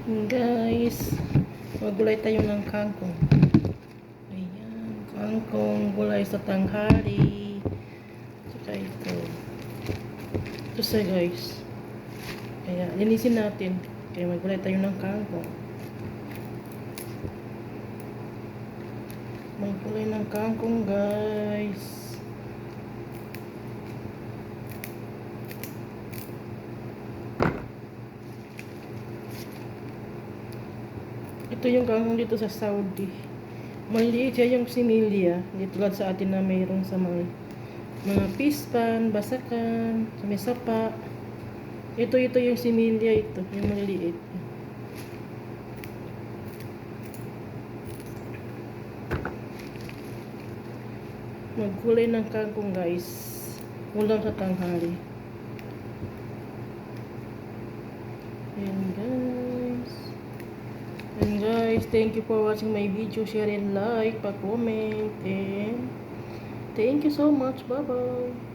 Guys, magulay tayo ng kangkong. Ayan, kangkong, gulay sa tanghali. Saka ito. Ito siya guys. Kaya, linisin natin. Kaya magulay tayo ng kangkong. Magulay ng kangkong guys. Ito yung kangkong dito sa Saudi. Maliit siya yung similya. Hindi tulad sa atin na mayroon sa mga pispan, basakan, sa may sapa. Ito yung similya ito. Yung maliit. Magkulay ng kangkong guys. Ulam sa tanghali. Ayan guys. And guys, thank you for watching my video. Share and like, pa-comment, and thank you so much. Bye-bye.